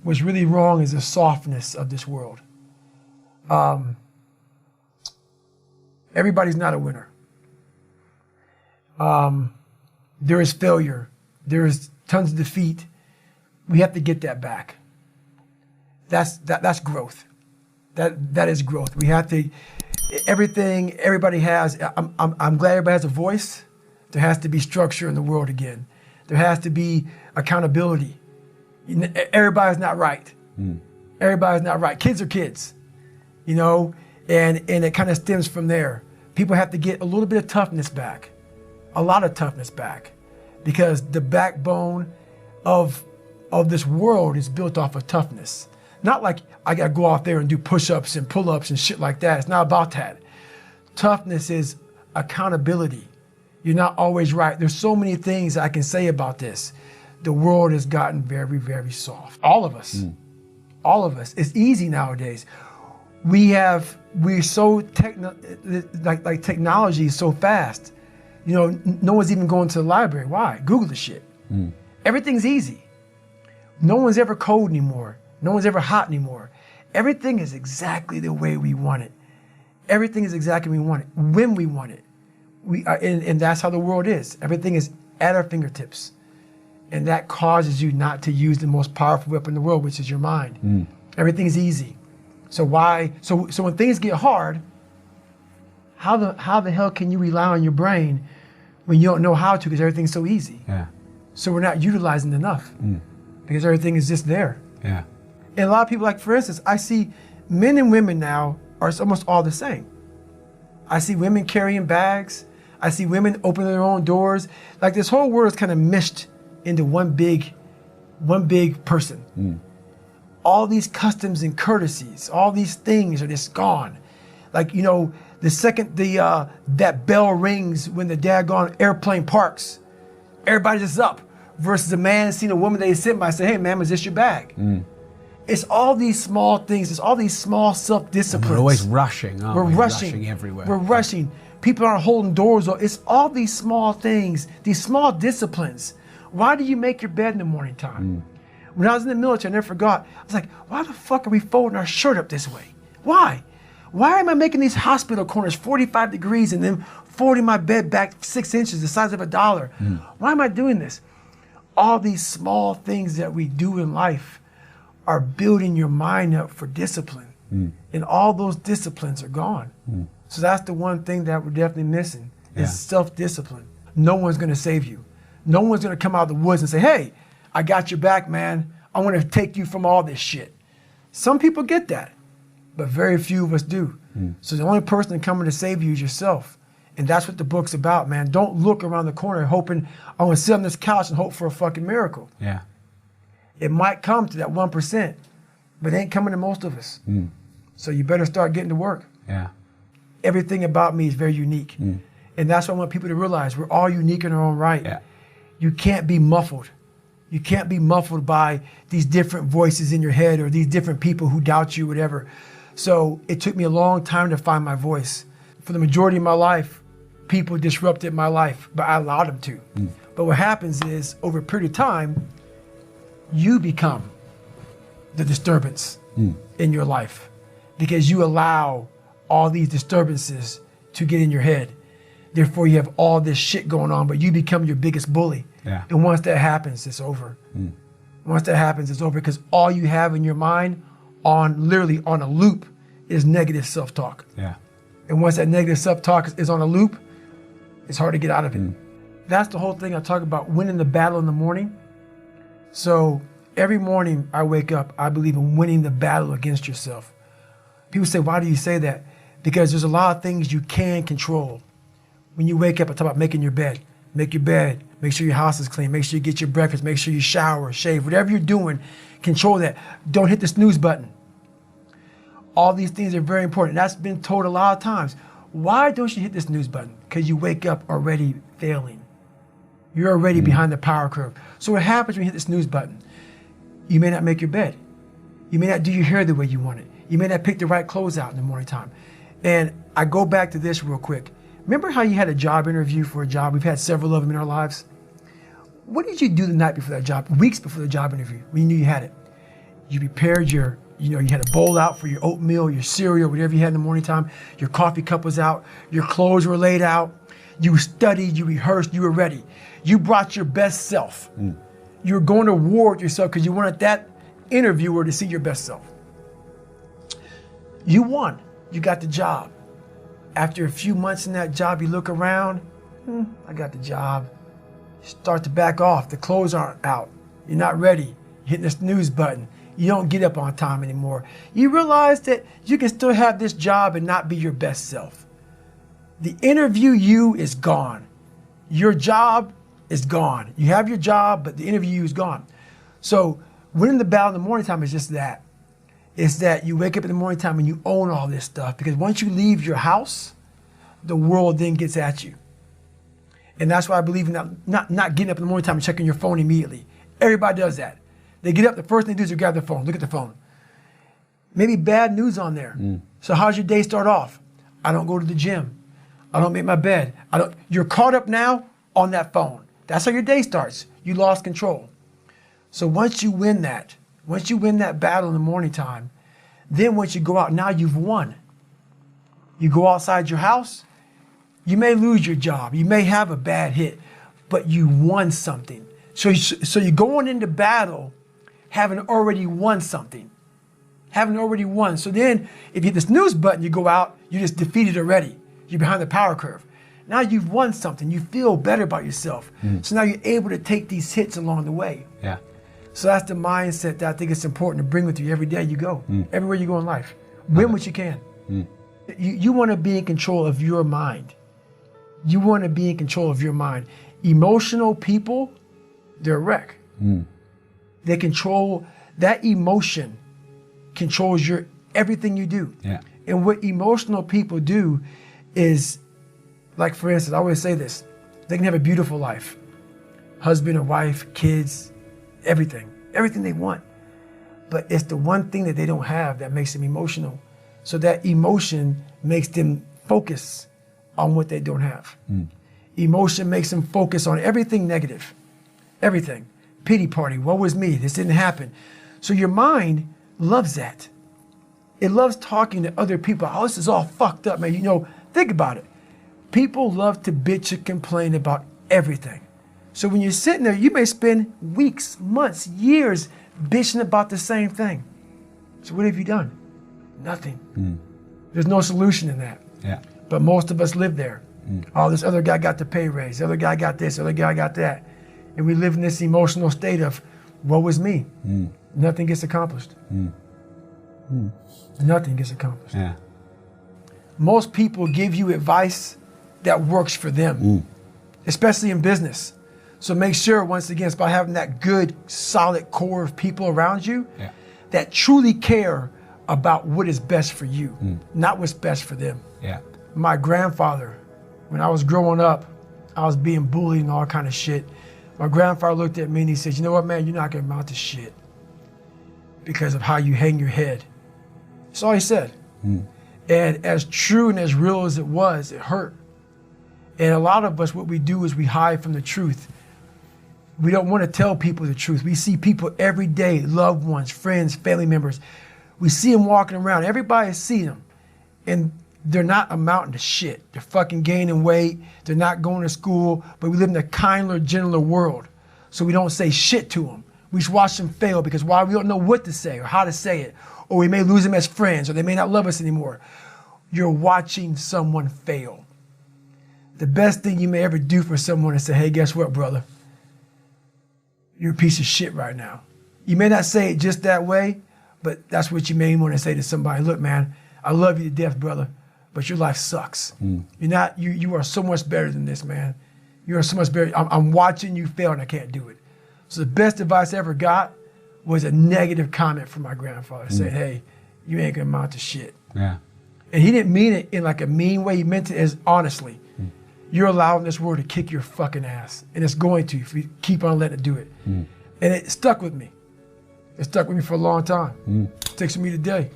what's really wrong is the softness of this world. Everybody's not a winner. There is failure. There is tons of defeat. We have to get that back. That's growth. That is growth. We have to, everything everybody has, I'm glad everybody has a voice. There has to be structure in the world again. There has to be accountability. Everybody's not right. Everybody's not right. Kids are kids, you know, and it kind of stems from there. People have to get a little bit of toughness back, a lot of toughness back, because the backbone of this world is built off of toughness. Not like I got to go out there and do push-ups and pull-ups and shit like that. It's not about that. Toughness is accountability. You're not always right. There's so many things I can say about this. The world has gotten very, very soft. All of us. All of us. It's easy nowadays. We're so technology is so fast. You know, no one's even going to the library. Why? Google the shit. Everything's easy. No one's ever cold anymore. No one's ever hot anymore. Everything is exactly the way we want it. Everything is exactly what we want it, when we want it. And that's how the world is. Everything is at our fingertips. And that causes you not to use the most powerful weapon in the world, which is your mind. Everything is easy. So when things get hard, how the hell can you rely on your brain when you don't know how to, because everything's so easy? So we're not utilizing it enough because everything is just there. And a lot of people, like for instance, I see men and women now are almost all the same. I see women carrying bags. I see women opening their own doors. Like this whole world is kind of meshed into one big person. All these customs and courtesies, all these things are just gone. Like, you know, the second that bell rings when the daggone airplane parks, everybody's just up. Versus a man seeing a woman they sit by and say, hey ma'am, is this your bag? It's all these small things. It's all these small self-disciplines. We're always rushing, aren't we? We're rushing everywhere. We're rushing. People aren't holding doors. It's all these small things, these small disciplines. Why do you make your bed in the morning time? When I was in the military, I never forgot. I was like, why the fuck are we folding our shirt up this way? Why? Why am I making these hospital corners 45 degrees and then folding my bed back 6 inches, the size of $1? Why am I doing this? All these small things that we do in life are building your mind up for discipline. And all those disciplines are gone. So that's the one thing that we're definitely missing is self-discipline. No one's gonna save you. No one's gonna come out of the woods and say, hey, I got your back, man. I wanna take you from all this shit. Some people get that, but very few of us do. So the only person coming to save you is yourself. And that's what the book's about, man. Don't look around the corner hoping, I wanna sit on this couch and hope for a fucking miracle. It might come to that 1%, but it ain't coming to most of us. So you better start getting to work. Everything about me is very unique. And that's what I want people to realize. We're all unique in our own right. You can't be muffled. You can't be muffled by these different voices in your head or these different people who doubt you, whatever. So it took me a long time to find my voice. For the majority of my life, people disrupted my life, but I allowed them to. But what happens is, over a period of time, you become the disturbance in your life because you allow all these disturbances to get in your head. Therefore, you have all this shit going on, but you become your biggest bully. And once that happens, it's over. Once that happens, it's over because all you have in your mind literally on a loop is negative self-talk. And once that negative self-talk is on a loop, it's hard to get out of it. That's the whole thing I talk about, winning the battle in the morning. So every morning I wake up, I believe in winning the battle against yourself. People say, why do you say that? Because there's a lot of things you can control. When you wake up, I talk about making your bed. Make your bed, make sure your house is clean, make sure you get your breakfast, make sure you shower, shave, whatever you're doing, control that. Don't hit the snooze button. All these things are very important. That's been told a lot of times. Why don't you hit the snooze button? Because you wake up already failing. You're already behind the power curve. So what happens when you hit the snooze button? You may not make your bed. You may not do your hair the way you want it. You may not pick the right clothes out in the morning time. And I go back to this real quick. Remember how you had a job interview for a job? We've had several of them in our lives. What did you do the night before that job, weeks before the job interview, when you knew you had it? You prepared your, you had a bowl out for your oatmeal, your cereal, whatever you had in the morning time. Your coffee cup was out. Your clothes were laid out. You studied, you rehearsed, you were ready. You brought your best self. You were going to war with yourself because you wanted that interviewer to see your best self. You won. You got the job. After a few months in that job, you look around. I got the job. You start to back off. The clothes aren't out. You're not ready. You're hitting the snooze button. You don't get up on time anymore. You realize that you can still have this job and not be your best self. The interview you is gone. Your job is gone. You have your job, but the interview you is gone. So winning the battle in the morning time is just that. It's that you wake up in the morning time and you own all this stuff, because once you leave your house, the world then gets at you. And that's why I believe in not getting up in the morning time and checking your phone immediately. Everybody does that. They get up, the first thing they do is grab their phone, look at the phone. Maybe bad news on there. So how's your day start off? I don't go to the gym. I don't make my bed. You're caught up now on that phone. That's how your day starts. You lost control. So once you win that battle in the morning time, then once you go out, now you've won. You go outside your house, you may lose your job, you may have a bad hit, but you won something. So you're going into battle having already won something. Having already won. So then if you hit the snooze button, you go out, you just defeated already. You're behind the power curve. Now you've won something. You feel better about yourself. So now you're able to take these hits along the way. Yeah. So that's the mindset that I think it's important to bring with you every day you go, everywhere you go in life. Win what you can. You want to be in control of your mind. You want to be in control of your mind. Emotional people, they're a wreck. They control, that emotion controls everything you do. Yeah. And what emotional people do is, like for instance, I always say this, they can have a beautiful life. Husband and wife, kids, everything they want. But it's the one thing that they don't have that makes them emotional. So that emotion makes them focus on what they don't have. Emotion makes them focus on everything negative, everything. Pity party, woe was me, this didn't happen. So your mind loves that. It loves talking to other people. Oh, this is all fucked up, man. Think about it. People love to bitch and complain about everything. So when you're sitting there, you may spend weeks, months, years bitching about the same thing. So what have you done? Nothing. There's no solution in that. Yeah. But most of us live there. Oh, this other guy got the pay raise. The other guy got this. The other guy got that. And we live in this emotional state of, woe is me. Nothing gets accomplished. Nothing gets accomplished. Yeah. Most people give you advice that works for them, especially in business. So make sure, once again, it's about having that good, solid core of people around you that truly care about what is best for you, not what's best for them. Yeah. My grandfather, when I was growing up, I was being bullied and all kind of shit. My grandfather looked at me and he said, you know what, man, you're not going to amount to shit because of how you hang your head. That's all he said. And as true and as real as it was, it hurt. And a lot of us, what we do is we hide from the truth. We don't want to tell people the truth. We see people every day, loved ones, friends, family members. We see them walking around. Everybody sees them. And they're not amounting to shit. They're fucking gaining weight. They're not going to school. But we live in a kinder, gentler world. So we don't say shit to them. We just watch them fail because why? We don't know what to say or how to say it. Or we may lose them as friends, or they may not love us anymore. You're watching someone fail. The best thing you may ever do for someone is say, hey, guess what, brother? You're a piece of shit right now. You may not say it just that way, but that's what you may want to say to somebody. Look, man, I love you to death, brother, but your life sucks. You are so much better than this, man. You are so much better. I'm watching you fail and I can't do it. So the best advice I ever got was a negative comment from my grandfather saying, hey, you ain't gonna amount to shit. Yeah. And he didn't mean it in like a mean way. He meant it as honestly. You're allowing this world to kick your fucking ass. And it's going to if you keep on letting it do it. And it stuck with me. It stuck with me for a long time. It sticks with me today.